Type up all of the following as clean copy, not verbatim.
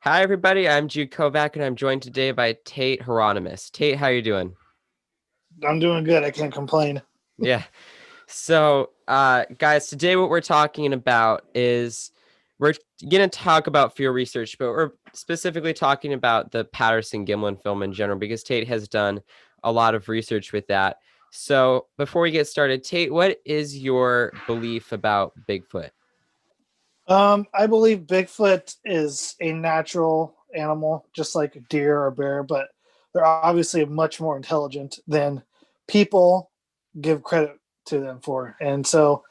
Hi, everybody. I'm Jude and I'm joined today by Tate Hieronymous. Tate, how you doing? I'm doing good. I can't complain. Yeah. So, guys, today what we're talking about is we're going to talk about field research, but we're specifically talking about the Patterson Gimlin film in general because Tate has done a lot of research with that. So, before we get started, Tate, what is your belief about Bigfoot? I believe Bigfoot is a natural animal, just like a deer or a bear, but they're obviously much more intelligent than people give credit to them for. And so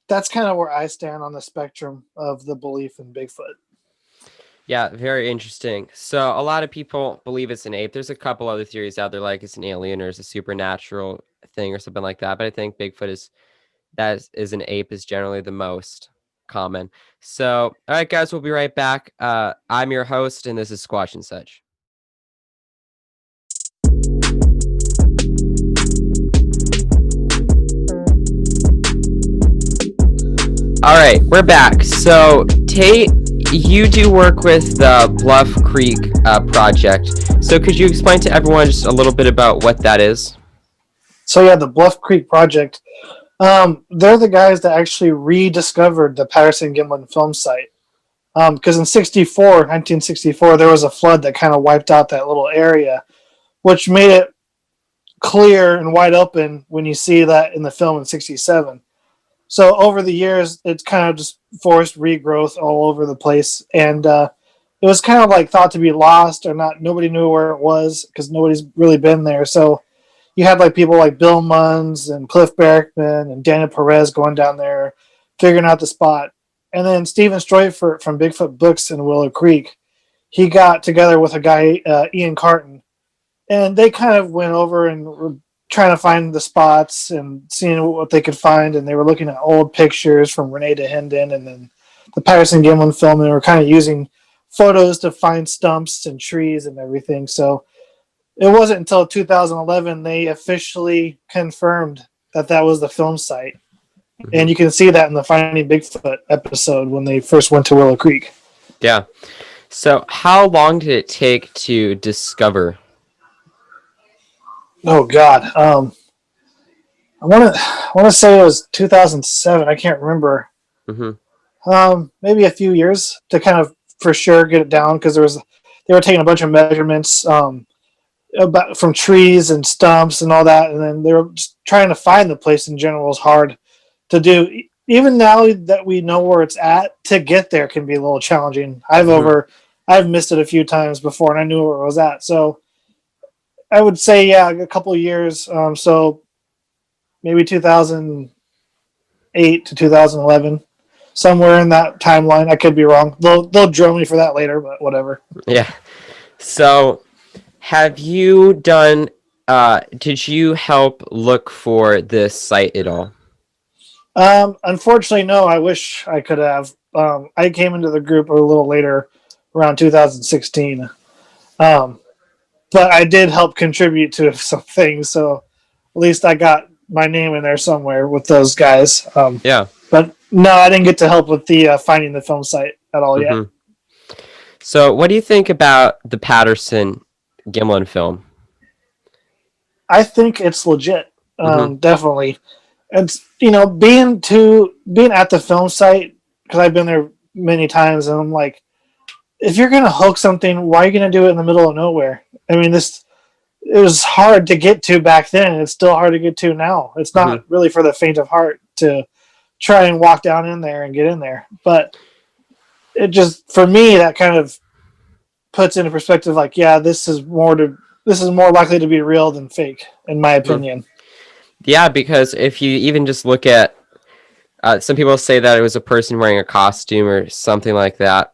that's kind of where I stand on the spectrum of the belief in Bigfoot. Yeah, very interesting. So a lot of people believe it's an ape. There's a couple other theories out there, like it's an alien or it's a supernatural thing or something like that. But I think Bigfoot is an ape is generally the most common. So, all right, guys, we'll be right back. I'm your host, and this is Squatch and Such. All right, we're back. So, Tate, you do work with the Bluff Creek Project. So, could you explain to everyone just a little bit about what that is? So, yeah, the Bluff Creek Project, they're the guys that actually rediscovered the Patterson Gimlin film site. Because in 1964, there was a flood that kind of wiped out that little area, which made it clear and wide open when you see that in the film in 67. So over the years, it's kind of just forced regrowth all over the place. And it was kind of like thought to be lost or not. Nobody knew where it was because nobody's really been there. So you had like people like Bill Munns and Cliff Barackman and Daniel Perez going down there, figuring out the spot. And then Stephen Stroyfert from Bigfoot Books in Willow Creek, he got together with a guy, Ian Carton, and they kind of went over and were trying to find the spots and seeing what they could find. And they were looking at old pictures from Renee DeHenden and then the Patterson Gimlin film. And they were kind of using photos to find stumps and trees and everything. So it wasn't until 2011 they officially confirmed that that was the film site. Mm-hmm. And you can see that in the Finding Bigfoot episode when they first went to Willow Creek. Yeah. So, how long did it take to discover? Oh God, I want to say it was 2007. I can't remember. Maybe a few years to kind of for sure get it down because they were taking a bunch of measurements about from trees and stumps and all that, and then they were just trying to find the place in general is hard to do. Even now that we know where it's at, to get there can be a little challenging. I've missed it a few times before, and I knew where it was at. So I would say, yeah, a couple of years. So maybe 2008 to 2011, somewhere in that timeline. I could be wrong. They'll drill me for that later, but whatever. Yeah. So, have you done? Did you help look for this site at all? Unfortunately, no. I wish I could have. I came into the group a little later, around 2016. But I did help contribute to some things, so at least I got my name in there somewhere with those guys. Yeah. But no, I didn't get to help with the finding the film site at all yet. So, what do you think about the Patterson Gimlin film? I think it's legit. Definitely. It's being at the film site because I've been there many times, and I'm like, if you're gonna hook something, why are you gonna do it in the middle of nowhere? I mean, it was hard to get to back then, and it's still hard to get to now. It's not really for the faint of heart to try and walk down in there and get in there. But it just, for me, that kind of puts into perspective, like, yeah, this is more likely to be real than fake, in my opinion. Yeah, because if you even just look at, some people say that it was a person wearing a costume or something like that.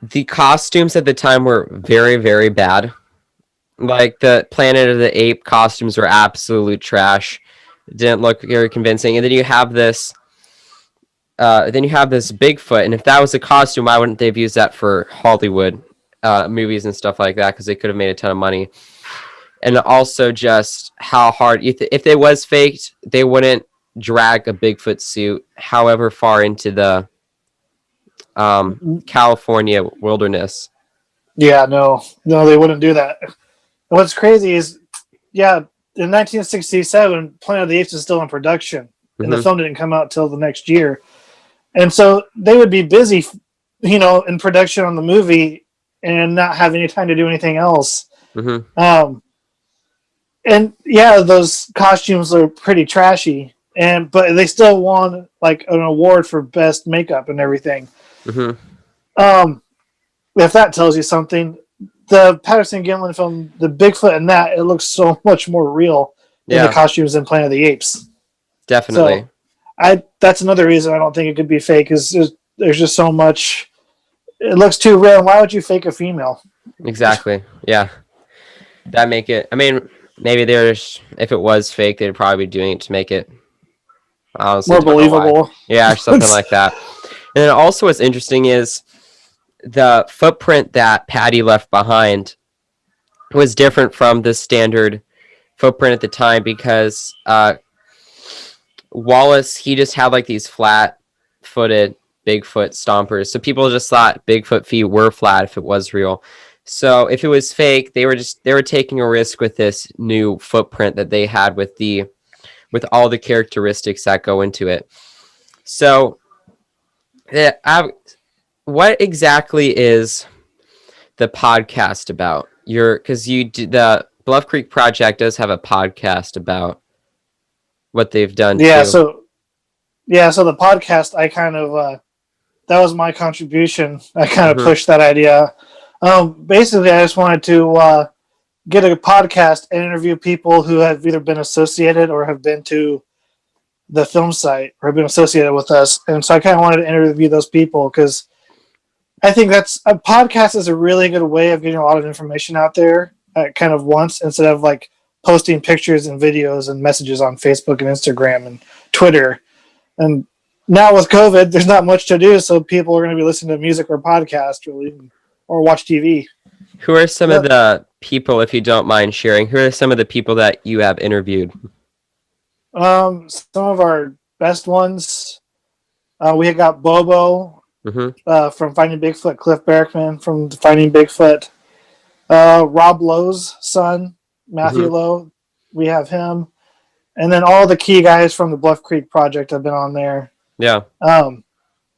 The costumes at the time were very, very bad. Like the Planet of the Ape costumes were absolute trash. It didn't look very convincing. And then you have this Bigfoot, and if that was a costume, why wouldn't they have used that for Hollywood movies and stuff like that? Because they could have made a ton of money. And also just how hard, if it was faked, they wouldn't drag a Bigfoot suit however far into the California wilderness. Yeah, no, they wouldn't do that. And what's crazy is, yeah, in 1967, Planet of the Apes is still in production, and the Mm-hmm. film didn't come out till the next year. And so they would be busy, in production on the movie and not have any time to do anything else. Mm-hmm. And yeah, those costumes are pretty trashy, but they still won like an award for best makeup and everything. Mm-hmm. If that tells you something, the Patterson Gimlin film, the Bigfoot in that, it looks so much more real than the Yeah, costumes in Planet of the Apes. definitely. So that's another reason I don't think it could be fake. Is there's just so much. It looks too real. And why would you fake a female? Exactly. Yeah. That make it. I mean, maybe if it was fake, they'd probably be doing it to make it. I honestly More don't know why. believable. Yeah, or something like that. And then also, what's interesting is the footprint that Patty left behind was different from the standard footprint at the time because Wallace, he just had like these flat-footed Bigfoot stompers. So people just thought Bigfoot feet were flat if it was real. So if it was fake, they were taking a risk with this new footprint that they had with all the characteristics that go into it. So what exactly is the podcast about? Because the Bluff Creek Project does have a podcast about what they've done Yeah. too. So the podcast, I kind of that was my contribution. I kind of Mhm. pushed that idea. Basically, I just wanted to get a podcast and interview people who have either been associated or have been to the film site or have been associated with us. And so I kind of wanted to interview those people because I think that's a podcast is a really good way of getting a lot of information out there at kind of once instead of like posting pictures and videos and messages on Facebook and Instagram and Twitter. And now with COVID, there's not much to do, so people are going to be listening to music or podcast or watch TV. Who are some of the people, if you don't mind sharing, who are some of the people that you have interviewed? Some of our best ones, we had got Bobo Mm-hmm. from Finding Bigfoot, Cliff Berkman from Finding Bigfoot, Rob Lowe's son, Matthew Mm-hmm. Lowe, we have him, and then all the key guys from the Bluff Creek Project have been on there. Yeah.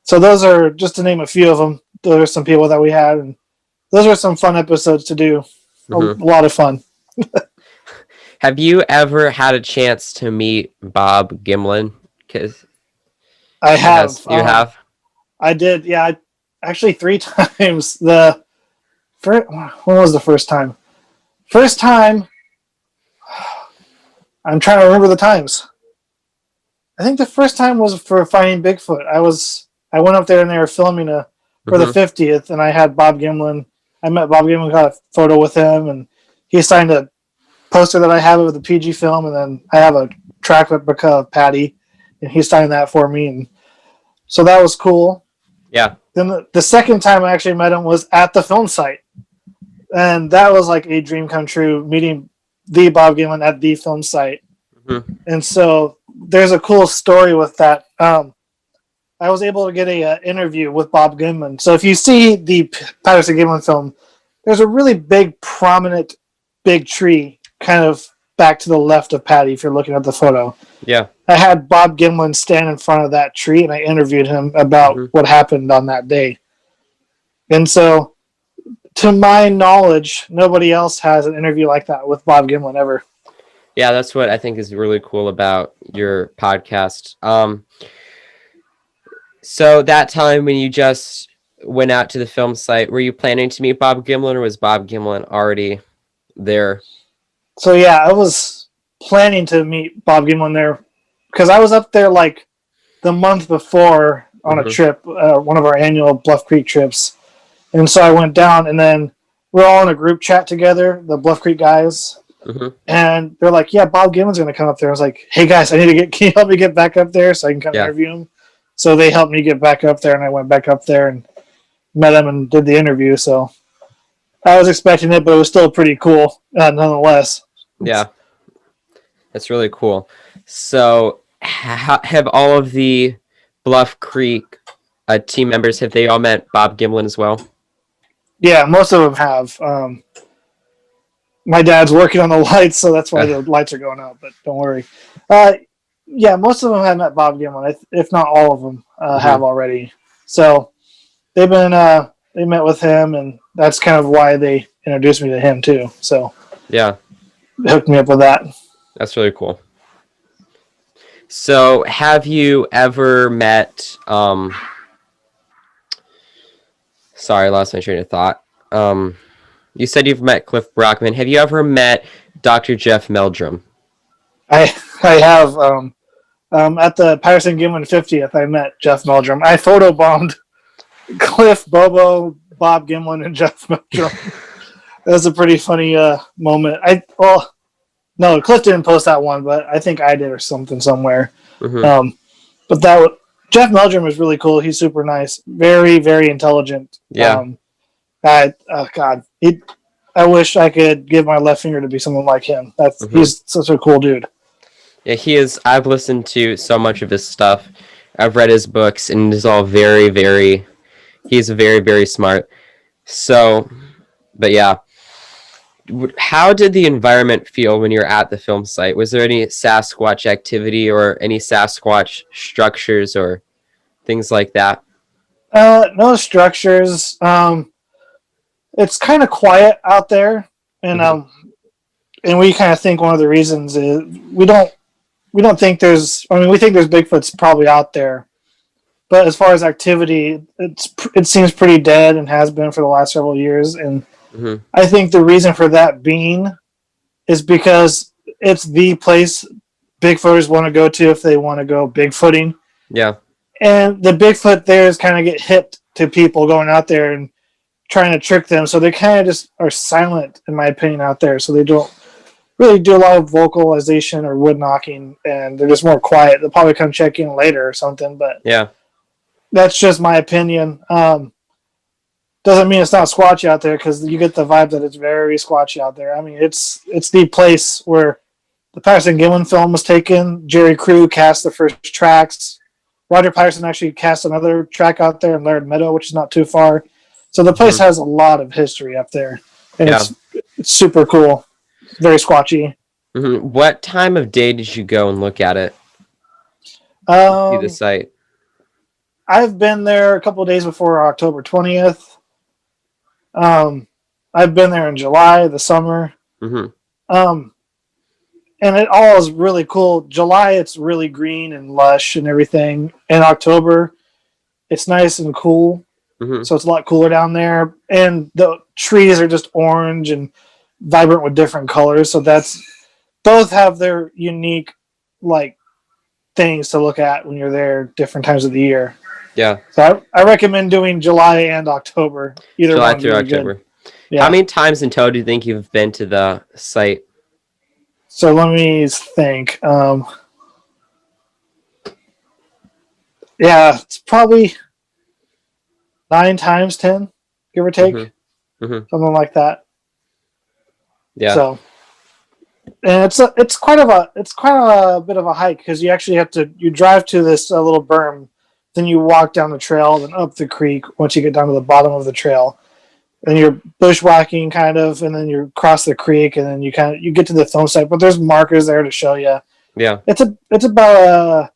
So those are just to name a few of them. Those are some people that we had, and those are some fun episodes to do. Mm-hmm. A lot of fun. Have you ever had a chance to meet Bob Gimlin? Because I have. you have. I did. Yeah, actually 3 times. When was the first time? First time. I'm trying to remember the times. I think the first time was for Finding Bigfoot. I went up there and they were filming for the 50th, and I had Bob Gimlin. I met Bob Gimlin, got a photo with him, and he signed a poster that I have of the PG film, and then I have a track replica of Patty, and he signed that for me, and so that was cool. Yeah. Then the second time I actually met him was at the film site, and that was like a dream come true, meeting the Bob Gimlin at the film site. Mm-hmm. And so there's a cool story with that. I was able to get a interview with Bob Gimlin. So if you see the Patterson Gimlin film, there's a really big, prominent, big tree kind of back to the left of Patty if you're looking at the photo. Yeah. I had Bob Gimlin stand in front of that tree, and I interviewed him about what happened on that day. And so, to my knowledge, nobody else has an interview like that with Bob Gimlin ever. Yeah, that's what I think is really cool about your podcast. So that time when you just went out to the film site, were you planning to meet Bob Gimlin, or was Bob Gimlin already there? So yeah, I was planning to meet Bob Gimlin there because I was up there like the month before on a trip, one of our annual Bluff Creek trips. And so I went down, and then we're all in a group chat together, the Bluff Creek guys. And they're like, yeah, Bob Gimlin's going to come up there. I was like, hey guys, can you help me get back up there so I can come interview him? So they helped me get back up there, and I went back up there and met him and did the interview. So I was expecting it, but it was still pretty cool nonetheless. Yeah, that's really cool. So have all of the Bluff Creek team members, have they all met Bob Gimlin as well? Yeah, most of them have. My dad's working on the lights, so that's why the lights are going out. But don't worry. Yeah, most of them have met Bob Gimlin, if not all of them have already. So they've been they met with him, and that's kind of why they introduced me to him too. So yeah, they hooked me up with that. That's really cool. So have you ever met sorry, I lost my train of thought. You said you've met Cliff Brockman. Have you ever met Dr. Jeff Meldrum? I have at the Patterson Gimlin 50th. I met Jeff Meldrum. I photobombed Cliff, Bobo, Bob Gimlin, and Jeff Meldrum. That was a pretty funny moment. No, Cliff didn't post that one, but I think I did or something somewhere. But Jeff Meldrum is really cool. He's super nice, very, very intelligent. Yeah. God, I wish I could give my left finger to be someone like him. He's such a cool dude. Yeah, he is. I've listened to so much of his stuff. I've read his books, and it's all very, very. He's very, very smart. So, but yeah. How did the environment feel when you're at the film site? Was there any Sasquatch activity or any Sasquatch structures or things like that? No structures. It's kind of quiet out there, and and we kind of think one of the reasons is we don't think there's. I mean, we think there's Bigfoot's probably out there, but as far as activity, it seems pretty dead and has been for the last several years. And I think the reason for that being is because it's the place Bigfooters want to go to if they want to go Bigfooting. Yeah. And the Bigfoot there is kind of get hip to people going out there and trying to trick them. So they kind of just are silent, in my opinion, out there. So they don't really do a lot of vocalization or wood knocking, and they're just more quiet. They'll probably come check in later or something, but yeah, that's just my opinion. Doesn't mean it's not squatchy out there, because you get the vibe that it's very squatchy out there. I mean, it's the place where the Patterson Gimlin film was taken. Jerry Crew cast the first tracks. Roger Patterson actually cast another track out there in Laird Meadow, which is not too far. So the place has a lot of history up there, and it's super cool. Very squatchy. What time of day did you go and look at it? See the site. I've been there a couple of days before October 20th. I've been there in July, the summer. And it all is really cool. July, it's really green and lush and everything. In October, it's nice and cool. So it's a lot cooler down there. And the trees are just orange and vibrant with different colors. So both have their unique things to look at when you're there different times of the year. Yeah. So I recommend doing July and October. Either July one through October. Yeah. How many times in total do you think you've been to the site? So let me think. Yeah, it's probably 9 times 10, give or take. Something like that. Yeah. So, and it's quite a bit of a hike, because you actually have to drive to this little berm, then you walk down the trail, then up the creek. Once you get down to the bottom of the trail, and you're bushwhacking kind of, and then you cross the creek, and then you get to the film site. But there's markers there to show you. Yeah. It's about a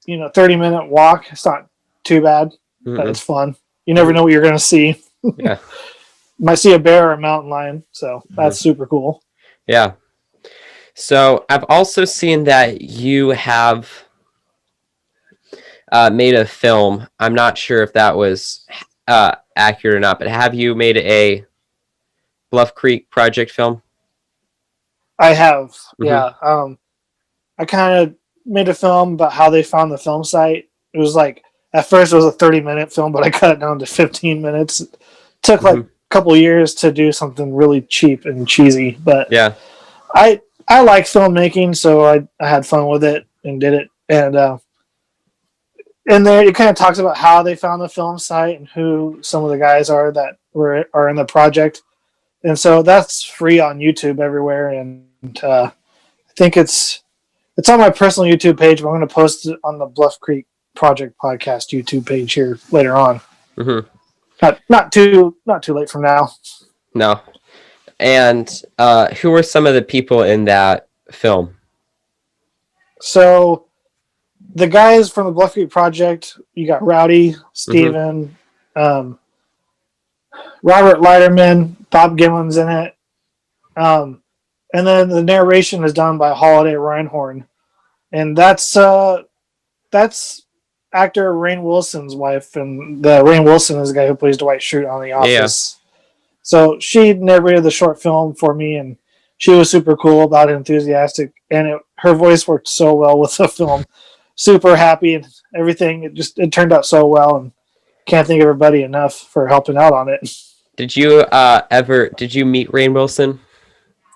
30-minute walk. It's not too bad, but it's fun. You never know what you're going to see. Yeah. Might see a bear or a mountain lion, so that's super cool. Yeah. So I've also seen that you have made a film. I'm not sure if that was accurate or not, but have you made a Bluff Creek Project film? I have, yeah. I kind of made a film about how they found the film site. It was at first it was a 30-minute film, but I cut it down to 15 minutes. It took a couple years to do something really cheap and cheesy, but yeah, I like filmmaking, so I had fun with it and did it. And in there, it kind of talks about how they found the film site and who some of the guys are that are in the project. And so that's free on YouTube everywhere. And I think it's on my personal YouTube page, but I'm going to post it on the Bluff Creek Project Podcast YouTube page here later on. Mm-hmm. Not too late from now. No. And who were some of the people in that film? So the guys from the Bluff Creek Project, you got Rowdy, Steven, Robert Leiterman, Bob Gimlin's in it. And then the narration is done by Holiday Reinhorn. And that's actor Rainn Wilson's wife, and the Rainn Wilson is the guy who plays Dwight Schrute on The Office. Yeah. So she narrated the short film for me, and she was super cool about it, enthusiastic, and her voice worked so well with the film. Super happy and everything. It turned out so well, and can't thank everybody enough for helping out on it. Did you meet Rainn Wilson?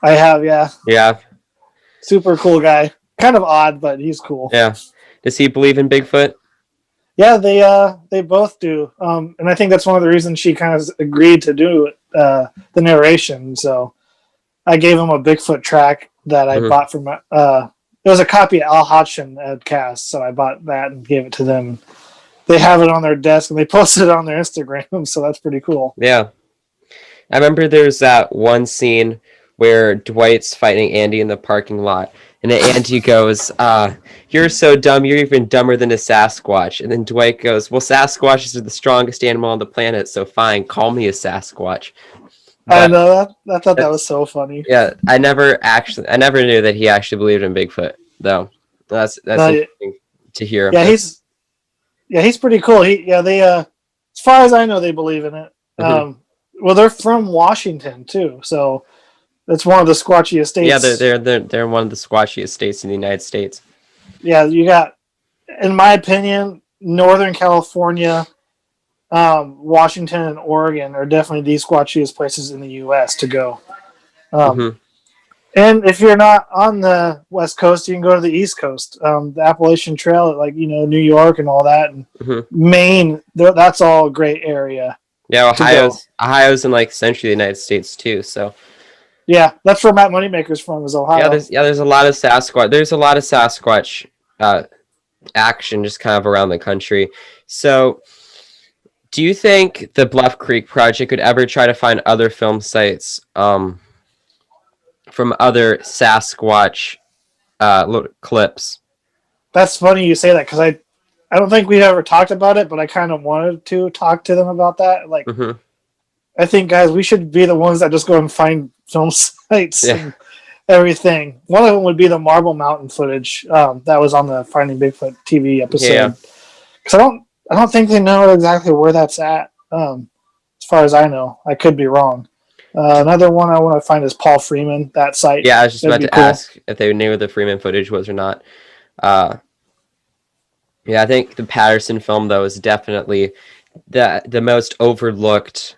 I have, yeah. Yeah. Super cool guy. Kind of odd, but he's cool. Yeah. Does he believe in Bigfoot? Yeah, they both do. And I think that's one of the reasons she kind of agreed to do the narration. So I gave him a Bigfoot track that I bought from it was a copy Al Hodgson had cast, so I bought that and gave it to them. They have it on their desk and they posted it on their Instagram, so that's pretty cool. Yeah. I remember there's that one scene where Dwight's fighting Andy in the parking lot, and then Andy goes, "You're so dumb, you're even dumber than a Sasquatch." And then Dwight goes, "Well, Sasquatches are the strongest animal on the planet, so fine, call me a Sasquatch." But, I know that. I thought that was so funny. Yeah, I never knew that he actually believed in Bigfoot, though. That's interesting to hear. Yeah, he's pretty cool. They as far as I know, they believe in it. Well, they're from Washington too, so it's one of the Squatchiest states. Yeah, they're one of the Squatchiest states in the United States. Yeah, you got, in my opinion, Northern California, Washington, and Oregon are definitely the Squatchiest places in the U.S. to go. And if you're not on the West Coast, you can go to the East Coast. The Appalachian Trail, like New York and all that, and Maine. That's all a great area. Yeah, Ohio's in like centrally the United States too. So yeah, that's where Matt Moneymaker's from, is Ohio. There's a lot of Sasquatch. There's a lot of Sasquatch action just kind of around the country. So, do you think the Bluff Creek Project could ever try to find other film sites from other Sasquatch clips? That's funny you say that, because I don't think we ever talked about it, but I kind of wanted to talk to them about that. Like, I think, guys, we should be the ones that just go and find film sites and everything. One of them would be the Marble Mountain footage that was on the Finding Bigfoot TV episode. Because I don't think they know exactly where that's at. As far as I know, I could be wrong. Another one I want to find is Paul Freeman, that site. Yeah, I was just about to ask if they knew what the Freeman footage was or not. Yeah, I think the Patterson film, though, is definitely the most overlooked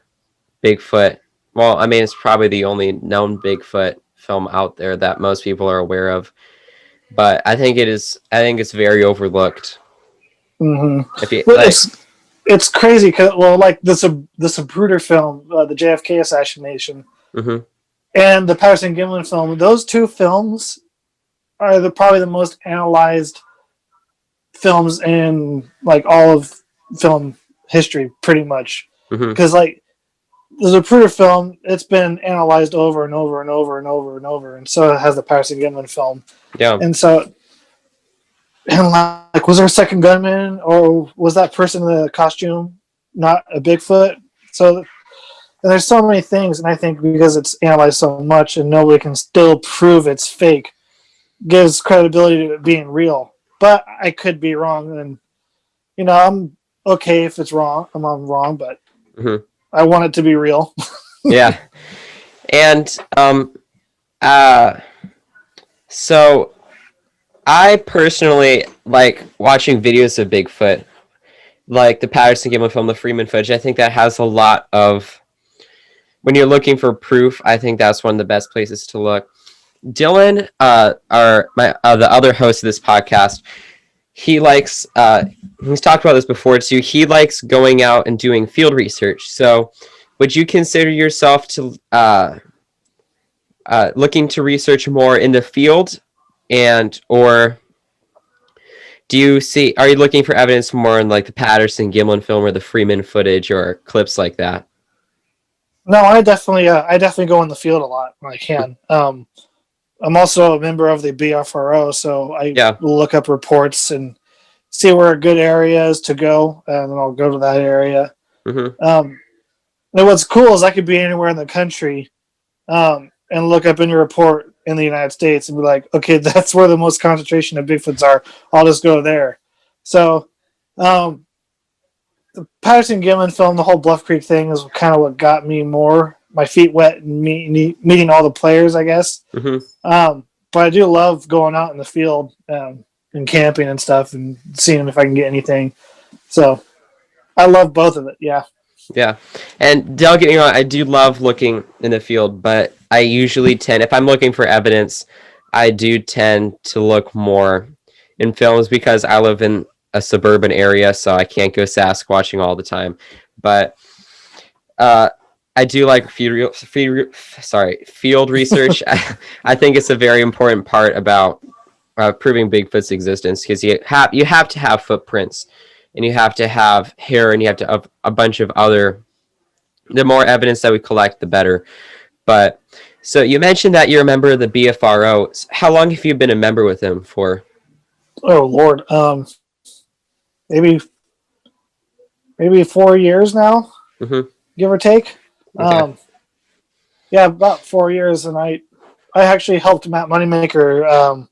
Bigfoot. Well, I mean, it's probably the only known Bigfoot film out there that most people are aware of. But I think it's very overlooked. If you, it's crazy because, like the Zapruder film, the JFK assassination, and the Patterson Gimlin film. Those two films are probably the most analyzed films in like all of film history, pretty much. Because like the Zapruder film, it's been analyzed over and over and over and over and over, and so has the Patterson Gimlin film. Yeah, and so. And like, was there a second gunman, or was that person in the costume not a Bigfoot? So, and there's so many things, and I think because it's analyzed so much and nobody can still prove it's fake, gives credibility to it being real. But I could be wrong, and I'm okay if it's wrong. I'm wrong, but I want it to be real. Yeah, and so. I personally like watching videos of Bigfoot, like the Patterson Gimlin film, the Freeman footage. I think that has a lot of, when you're looking for proof, I think that's one of the best places to look. Dylan, the other host of this podcast, he likes, he's talked about this before too, he likes going out and doing field research. So would you consider yourself to looking to research more in the field? And or Are you looking for evidence more in like the Patterson Gimlin film or the Freeman footage or clips like that? No, I definitely go in the field a lot when I can. I'm also a member of the BFRO, so I Yeah. look up reports and see where a good area is to go, and then I'll go to that area. Hmm. And what's cool is I could be anywhere in the country, and look up any report in the United States and be like, okay, that's where the most concentration of Bigfoots are. I'll just go there. So, um, the Patterson Gimlin film, the whole Bluff Creek thing, is kind of what got me more my feet wet and meeting all the players, I guess. Hmm. But I do love going out in the field, and camping and stuff and seeing if I can get anything. So I love both of it. Yeah. Yeah. And don't get me wrong, I do love looking in the field, but I usually tend, if I'm looking for evidence, I do tend to look more in films because I live in a suburban area, so I can't go Sasquatching all the time. But uh, I do like field research. I think it's a very important part about proving Bigfoot's existence because you have to have footprints, and you have to have hair, and you have to have a bunch of other. The more evidence that we collect, the better. But so you mentioned that you're a member of the BFRO. How long have you been a member with them for? Oh Lord. Maybe 4 years now, Mm-hmm. give or take. Okay. Yeah, about 4 years, and I actually helped Matt Moneymaker,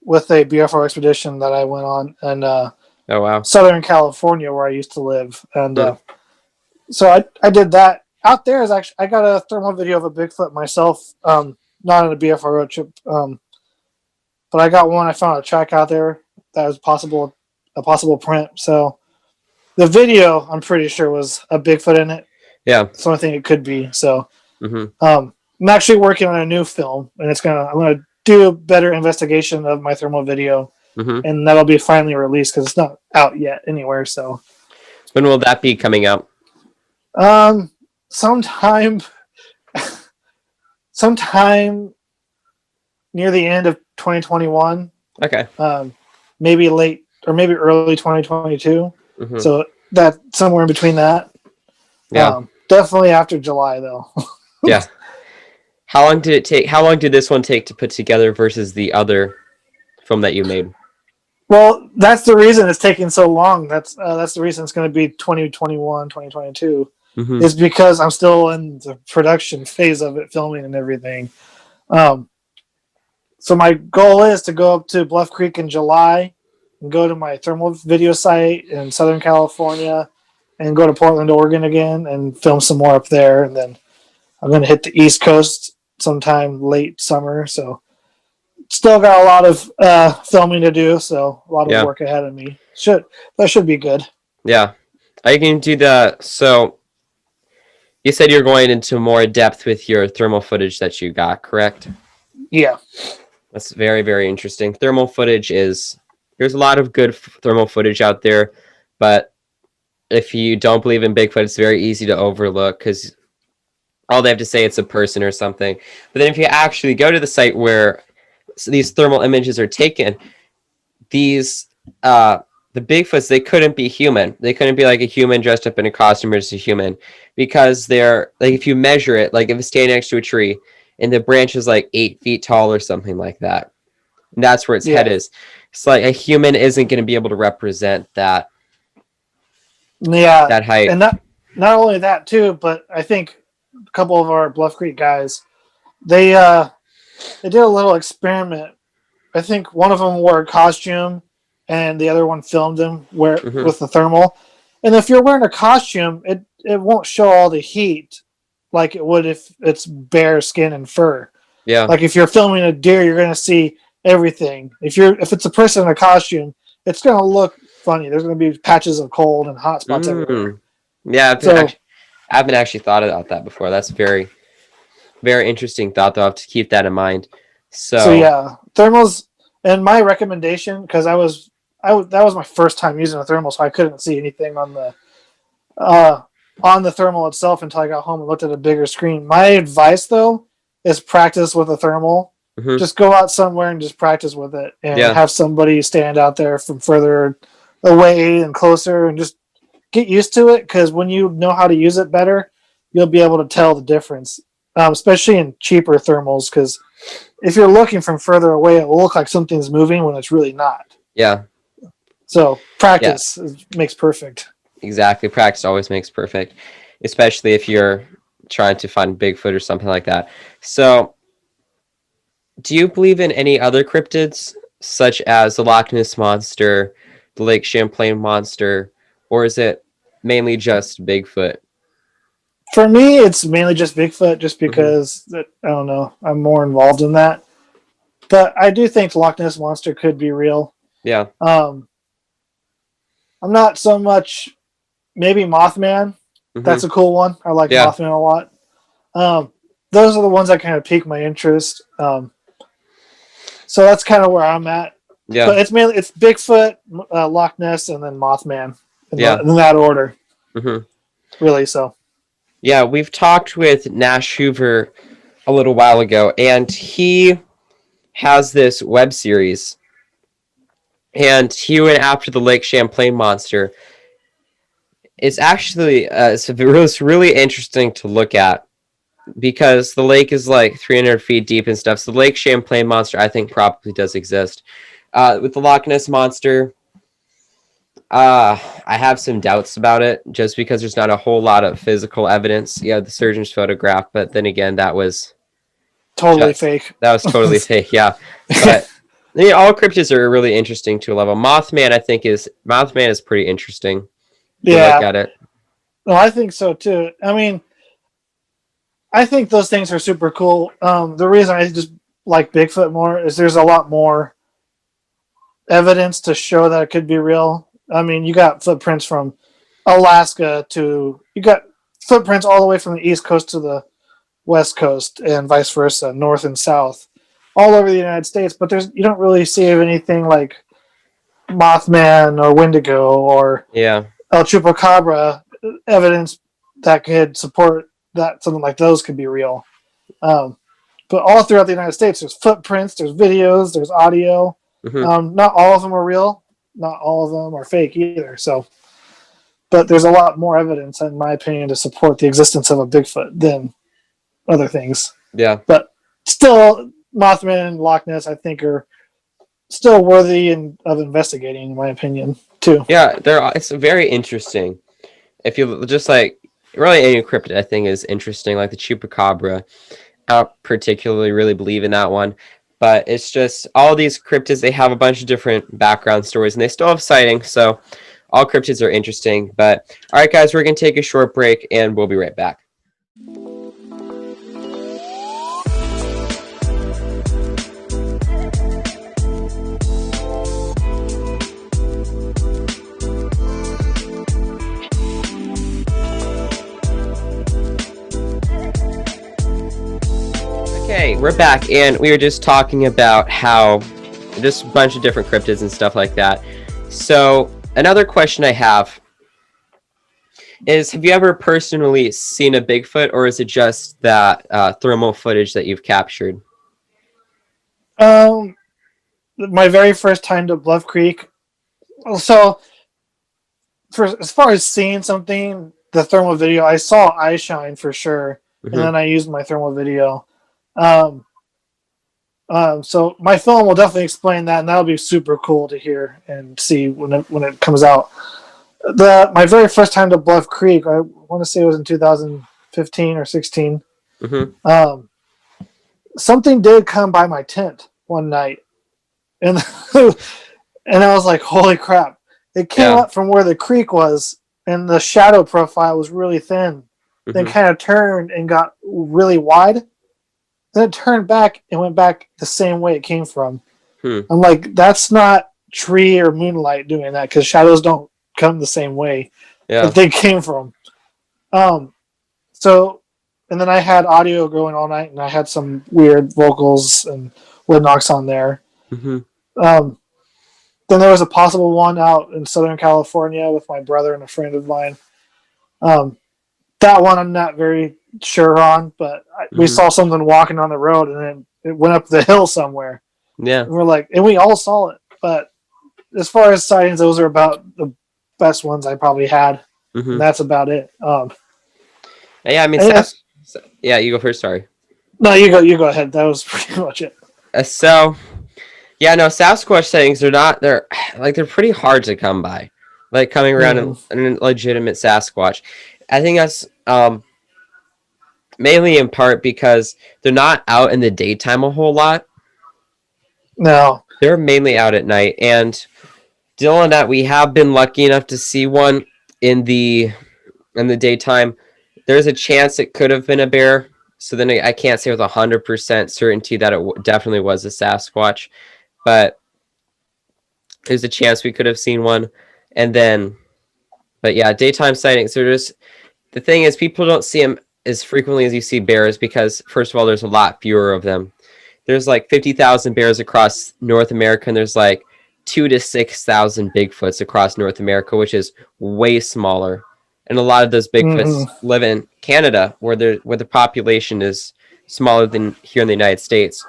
with a BFR expedition that I went on in Oh wow. Southern California, where I used to live, and Hmm. so I did that out there. Is actually I got a thermal video of a Bigfoot myself, not on a BFR road trip, but I got one. I found a track out there that was a possible print. So the video, I'm pretty sure, was a Bigfoot in it. Yeah. It's the only thing it could be. So Mm-hmm. I'm actually working on a new film, and I'm gonna do a better investigation of my thermal video, Mm-hmm. and that'll be finally released because it's not out yet anywhere. So When will that be coming out? um, sometime sometime near the end of 2021, Okay. maybe late or maybe early 2022. Mm-hmm. So that somewhere in between that. Yeah. Definitely after July though. Yeah. How long did it take? How long did this one take to put together versus the other film that you made? Well, that's the reason it's taking so long. That's the reason it's going to be 2021, 2022. Mm-hmm. Is because I'm still in the production phase of it, filming and everything. So my goal is to go up to Bluff Creek in July and go to my thermal video site in Southern California and go to Portland, Oregon again and film some more up there. And then I'm going to hit the East Coast sometime late summer. So still got a lot of filming to do. So a lot of work ahead of me. That should be good. Yeah. I can do the. So you said you're going into more depth with your thermal footage that you got, correct? Yeah. That's very, very interesting. Thermal footage there's a lot of good thermal footage out there, but if you don't believe in Bigfoot, it's very easy to overlook because all they have to say it's a person or something. But then if you actually go to the site where these thermal images are taken, these the Bigfoots, they couldn't be human. They couldn't be like a human dressed up in a costume or just a human because they're like if you measure it, like if it's standing next to a tree and the branch is like 8 feet tall or something like that, and that's where its head is. It's like a human isn't going to be able to represent that. Yeah, that height. and not only that too, but I think a couple of our Bluff Creek guys, they did a little experiment. I think one of them wore a costume, and the other one filmed him with the thermal. And if you're wearing a costume, it won't show all the heat like it would if it's bare skin and fur. Yeah. Like if you're filming a deer, you're going to see everything. If it's a person in a costume, it's going to look funny. There's going to be patches of cold and hot spots everywhere. Yeah, I haven't actually thought about that before. That's very, very interesting thought. Though I have to keep that in mind. So yeah, thermals. And my recommendation, because that was my first time using a thermal, so I couldn't see anything on the thermal itself until I got home and looked at a bigger screen. My advice though is practice with a thermal Hmm. Just go out somewhere and just practice with it, and Yeah. have somebody stand out there from further away and closer, and just get used to it. Because when you know how to use it better, you'll be able to tell the difference, especially in cheaper thermals. Because if you're looking from further away, it will look like something's moving when it's really not. Yeah. So Yeah. practice makes perfect. Exactly. Practice always makes perfect, especially if you're trying to find Bigfoot or something like that. So, do you believe in any other cryptids, such as the Loch Ness monster, the Lake Champlain monster, or is it mainly just Bigfoot? For me, it's mainly just Bigfoot, just Hmm. because I don't know, I'm more involved in that. But I do think the Loch Ness monster could be real. Yeah. Um, I'm not so much maybe Mothman. Hmm. That's a cool one. I like Yeah. Mothman a lot. Um, those are the ones that kind of pique my interest. So that's kind of where I'm at. Yeah. But it's Bigfoot, Loch Ness, and then Mothman Yeah. in that order, Hmm. really. So Yeah. We've talked with Nash Hoover a little while ago, and he has this web series, and he went after the Lake Champlain monster. It's actually it's really interesting to look at because the lake is like 300 feet deep and stuff. So the Lake Champlain monster, I think, probably does exist. With the Loch Ness monster, I have some doubts about it just because there's not a whole lot of physical evidence. Yeah, the surgeon's photograph, but then again, totally just fake. that was totally fake. Yeah, but all cryptids are really interesting to a level. Mothman is pretty interesting if you look Yeah, at it. no, I think so too. I mean, I think those things are super cool. The reason I just like Bigfoot more is there's a lot more evidence to show that it could be real. I mean, you got footprints from Alaska to you got footprints all the way from the East Coast to the West Coast and vice versa, North and South, all over the United States. But you don't really see anything like Mothman or Wendigo or Yeah, El Chupacabra evidence that could support that something like those could be real. Um, but all throughout the United States, there's footprints, there's videos, there's audio. hmm, Not all of them are real. Not all of them are fake either. So, but there's a lot more evidence, in my opinion, to support the existence of a Bigfoot than other things. yeah. But still, Mothman and Loch Ness, I think, are still worthy of investigating, in my opinion, too. Yeah, it's very interesting. If you just like really any cryptid, I think is interesting. Like the chupacabra, I don't particularly really believe in that one, but it's just all these cryptids. They have a bunch of different background stories, and they still have sightings. So all cryptids are interesting. But all right, guys, we're gonna take a short break, and we'll be right back. Okay, we're back, and we were just talking about how just a bunch of different cryptids and stuff like that. So another question I have is: have you ever personally seen a Bigfoot, or is it just that thermal footage that you've captured? Um, my very first time to Bluff Creek. So, as far as seeing something, the thermal video, I saw eye shine for sure, and Hmm. then I used my thermal video. Um, so my film will definitely explain that, and that'll be super cool to hear and see when it comes out. My very first time to Bluff Creek, I want to say it was in 2015 or 16. Hmm. Um, something did come by my tent one night, and and I was like, "Holy crap!" It came Yeah. up from where the creek was, and the shadow profile was really thin. Then Hmm. kind of turned and got really wide. Then it turned back and went back the same way it came from. Hmm. I'm like, that's not tree or moonlight doing that because shadows don't come the same way that Yeah. they came from. Um, so, and then I had audio going all night, and I had some weird vocals and wood knocks on there. Hmm. Um, then there was a possible one out in Southern California with my brother and a friend of mine. Um, that one I'm not very sure on, but we Hmm. saw something walking on the road, and then it went up the hill somewhere. Yeah. And we're like, and we all saw it. But as far as sightings, those are about the best ones I probably had. Mm-hmm. And that's about it. Yeah, I mean, yeah, you go first. Sorry. No, you go ahead. That was pretty much it. So, yeah, no, Sasquatch sightings they're pretty hard to come by. Like coming around a legitimate Sasquatch. I think that's mainly in part because they're not out in the daytime a whole lot. No. They're mainly out at night. And dealing with that, we have been lucky enough to see one in the daytime. There's a chance it could have been a bear. So then I can't say with 100% certainty that it definitely was a Sasquatch. But there's a chance we could have seen one. And then, but yeah, daytime sightings. The thing is, people don't see them as frequently as you see bears because, first of all, there's a lot fewer of them. There's like 50,000 bears across North America, and there's like 2,000 to 6,000 Bigfoots across North America, which is way smaller. And a lot of those Bigfoots live in Canada, where the population is smaller than here in the United States.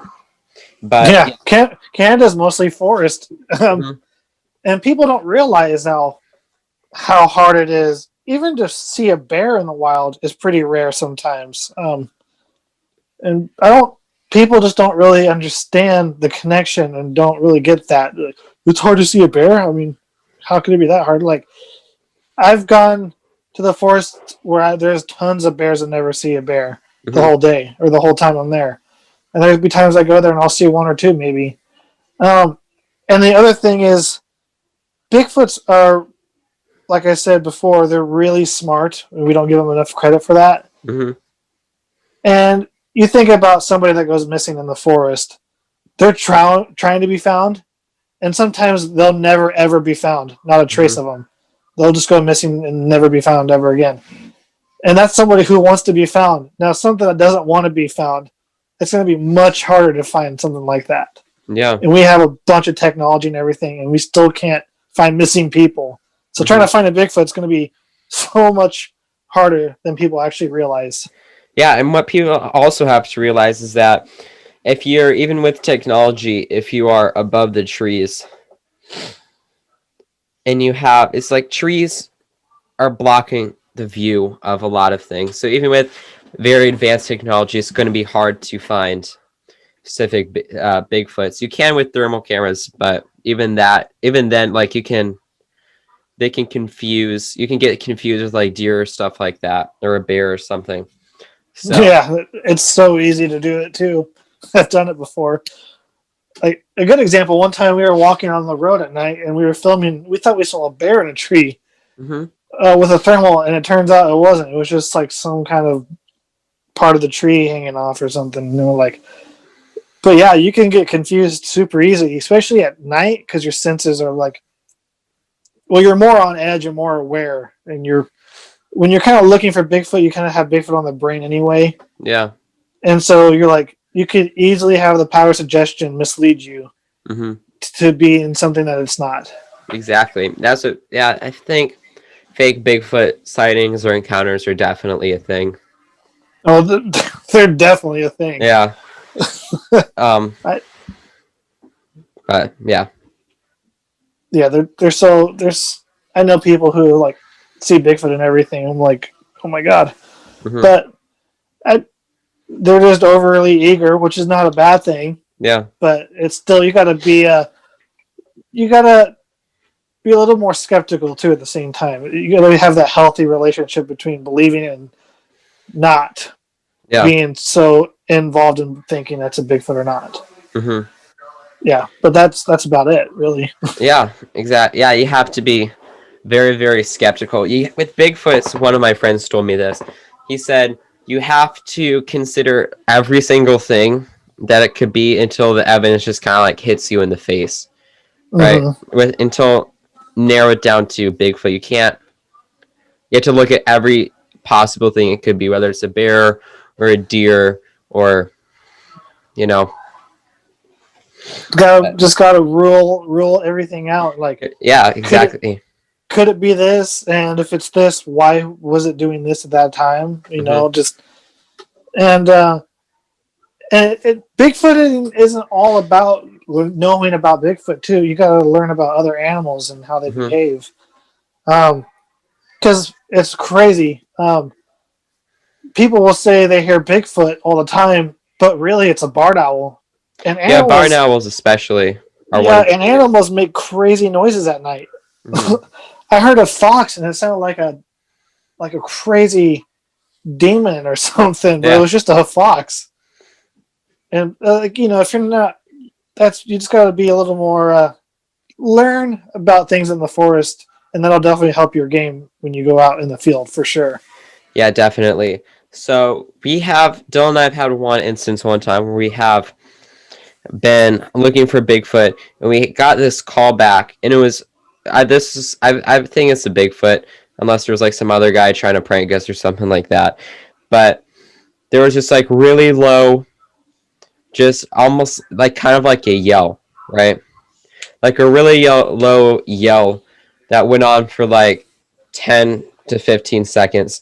But yeah, Canada's mostly forest, and people don't realize how hard it is. Even to see a bear in the wild is pretty rare sometimes. And people just don't really understand the connection and don't really get that. It's hard to see a bear. I mean, how could it be that hard? Like, I've gone to the forest where there's tons of bears and never see a bear the whole day or the whole time I'm there. And there'll be times I go there and I'll see one or two maybe. And the other thing is, Bigfoots are, like I said before, they're really smart. We don't give them enough credit for that. Mm-hmm. And you think about somebody that goes missing in the forest, they're trying to be found, and sometimes they'll never ever be found. Not a trace of them. They'll just go missing and never be found ever again. And that's somebody who wants to be found. Now, something that doesn't want to be found, it's going to be much harder to find something like that. Yeah. And we have a bunch of technology and everything, and we still can't find missing people. So trying to find a Bigfoot is going to be so much harder than people actually realize. Yeah, and what people also have to realize is that if you're, even with technology, if you are above the trees, and it's like trees are blocking the view of a lot of things. So even with very advanced technology, it's going to be hard to find specific Bigfoots. You can with thermal cameras, but even then, like you can get confused with like deer or stuff like that, or a bear or something. So. Yeah, it's so easy to do it too. I've done it before. Like a good example, one time we were walking on the road at night and we were filming. We thought we saw a bear in a tree with a thermal, and it turns out it wasn't. It was just like some kind of part of the tree hanging off or something. But yeah, you can get confused super easily, especially at night because your senses are like, well, you're more on edge and more aware, and when you're kind of looking for Bigfoot, you kind of have Bigfoot on the brain anyway. Yeah. And so you're like, you could easily have the power of suggestion mislead you to be in something that it's not. Exactly. I think fake Bigfoot sightings or encounters are definitely a thing. Oh, they're definitely a thing. Yeah. But yeah. Yeah, I know people who like see Bigfoot and everything. I'm like, oh my God. But they're just overly eager, which is not a bad thing. Yeah. But it's still, you gotta be a little more skeptical too at the same time. You gotta have that healthy relationship between believing and not being so involved in thinking that's a Bigfoot or not. Yeah, but that's about it, really. Yeah, exactly. Yeah, you have to be very, very skeptical. With Bigfoots, one of my friends told me this. He said, you have to consider every single thing that it could be until the evidence just kind of like hits you in the face, right? Until narrow it down to Bigfoot. You have to look at every possible thing it could be, whether it's a bear or a deer or, Gotta rule everything out. Like, yeah, exactly. Could it be this? And if it's this, why was it doing this at that time? And Bigfooting isn't all about knowing about Bigfoot too. You got to learn about other animals and how they Hmm. behave. Because it's crazy. People will say they hear Bigfoot all the time, but really it's a barn owl. And Yeah, barn animals, owls especially are one yeah, of the and biggest. animals make crazy noises at night. Hmm. I heard a fox, and it sounded like a crazy demon or something, but it Yeah, was just a fox. And if you're not, that's you just got to be a little more learn about things in the forest, and that'll definitely help your game when you go out in the field for sure. yeah, definitely. So Dylan and I have had one instance one time where we have been looking for Bigfoot, and we got this call back, and it was, I think it's a Bigfoot, unless there's like some other guy trying to prank us or something like that. But there was just like really low, just almost like kind of like a yell, right? Like a really low yell that went on for like 10 to 15 seconds.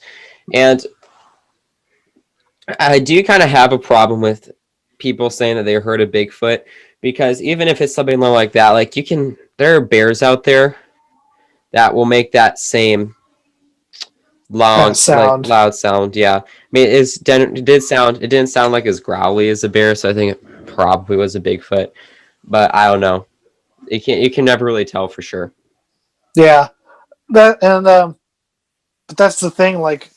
And I do kind of have a problem with people saying that they heard a Bigfoot, because even if it's something like that, like there are bears out there that will make that same Kind of loud, like sound. loud sound. Yeah, I mean, it didn't sound like as growly as a bear, so I think it probably was a Bigfoot. But I don't know. You can never really tell for sure. Yeah, but that's the thing. Like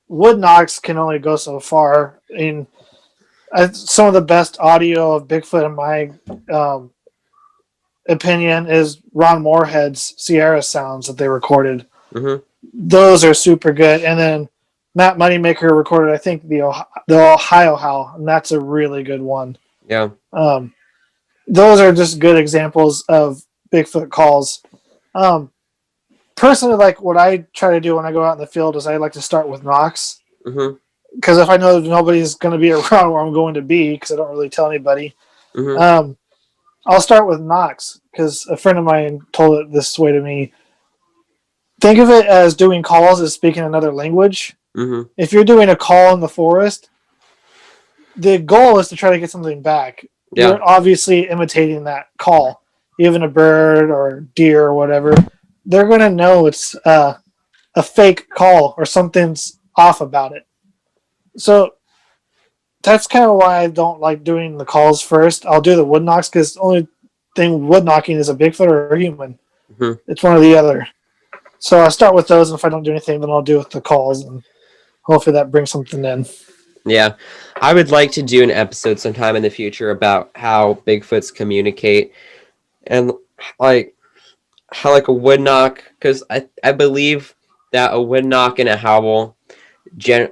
wood knocks can only go so far. Some of the best audio of Bigfoot, in my um, opinion, is Ron Moorhead's Sierra sounds that they recorded. Hmm. Those are super good. And then Matt Moneymaker recorded, I think, the Ohio Howl, and that's a really good one. Yeah. Um, those are just good examples of Bigfoot calls. Um, Personally, like what I try to do when I go out in the field is I like to start with knocks, Hmm. because if I know nobody's going to be around where I'm going to be, because I don't really tell anybody, Hmm. um, I'll start with knocks. Because a friend of mine told it this way to me: think of it as doing calls as speaking another language. Hmm. If you're doing a call in the forest, the goal is to try to get something back. Yeah. You're obviously imitating that call. Even a bird or deer or whatever, they're going to know it's a fake call or something's off about it. So that's kind of why I don't like doing the calls first. I'll do the wood knocks because the only thing wood knocking is a Bigfoot or a human. Hmm. It's one or the other. So I'll start with those, and if I don't do anything, then I'll do with the calls, and hopefully that brings something in. Yeah, I would like to do an episode sometime in the future about how Bigfoots communicate, and like how like a wood knock, because I believe that a wood knock and a howl,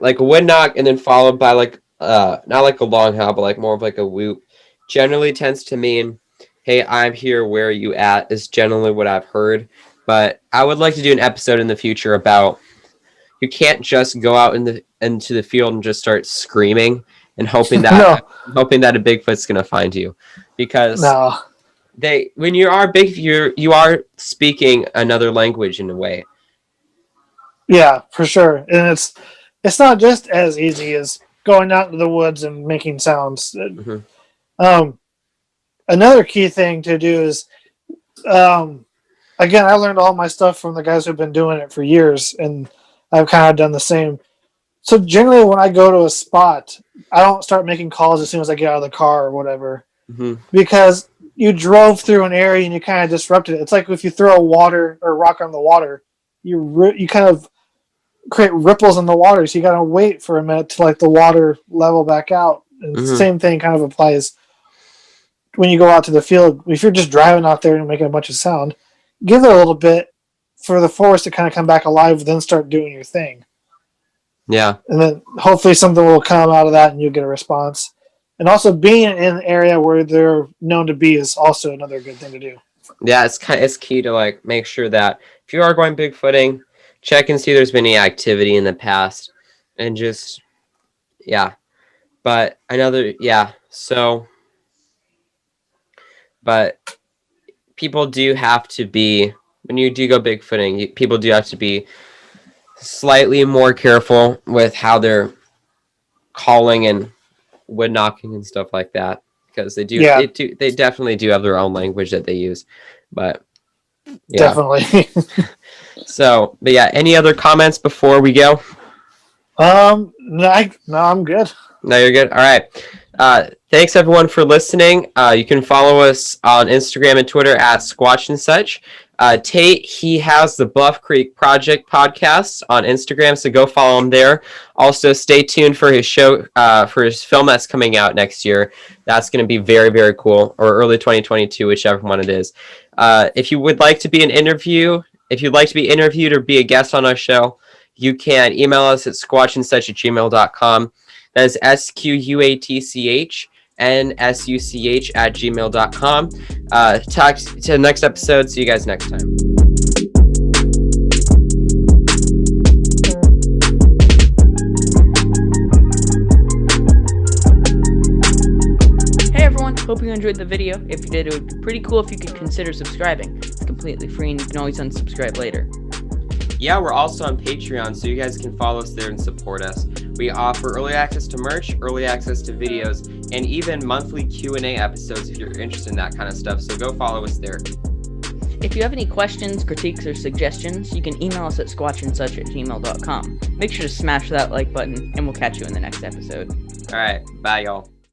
like a wood knock and then followed by like not like a long howl, but like more of like a whoop, generally tends to mean, hey, I'm here, where are you at, is generally what I've heard. But I would like to do an episode in the future about, you can't just go out into the field and just start screaming and No, hoping that a Bigfoot's gonna find you, because no, when you are big, you are speaking another language in a way. yeah, for sure. And it's not just as easy as going out into the woods and making sounds. Hmm. Um, Another key thing to do is, um, again, I learned all my stuff from the guys who've been doing it for years, and I've kind of done the same. So generally, when I go to a spot, I don't start making calls as soon as I get out of the car or whatever, Hmm. because you drove through an area and you kind of disrupted it. It's like if you throw a water or a rock on the water, you kind of create ripples in the water. So you got to wait for a minute to like the water level back out. And Hmm. same thing kind of applies when you go out to the field. If you're just driving out there and making a bunch of sound, give it a little bit for the forest to kind of come back alive, then start doing your thing. Yeah. And then hopefully something will come out of that and you'll get a response. And also being in an area where they're known to be is also another good thing to do. Yeah, it's key to like make sure that if you are going bigfooting, check and see if there's been any activity in the past, and just, yeah. But another, yeah. So, but people do have to be, when you do go bigfooting, people do have to be slightly more careful with how they're calling and wood knocking and stuff like that, because they Yeah. they definitely do have their own language that they use. But yeah. Definitely. So, but yeah, any other comments before we go? No, I'm good. No, you're good. All right. Thanks everyone for listening. You can follow us on Instagram and Twitter at Squatch and such. Tate, he has the Bluff Creek Project Podcast on Instagram, so go follow him there. Also, stay tuned for his show, for his film that's coming out next year. That's going to be very, very cool, or early 2022, whichever one it is. If you would like to be interviewed or be a guest on our show, you can email us at squatchandsuch@gmail.com. That is SQUATCHNSUCH@gmail.com. Talk to the next episode. See you guys next time. Hey everyone, hope you enjoyed the video. If you did, it would be pretty cool if you could consider subscribing. It's completely free and you can always unsubscribe later. Yeah, we're also on Patreon, so you guys can follow us there and support us. We offer early access to merch, early access to videos, and even monthly Q&A episodes if you're interested in that kind of stuff, so go follow us there. If you have any questions, critiques, or suggestions, you can email us at squatchandsuch@gmail.com. Make sure to smash that like button, and we'll catch you in the next episode. All right, bye y'all.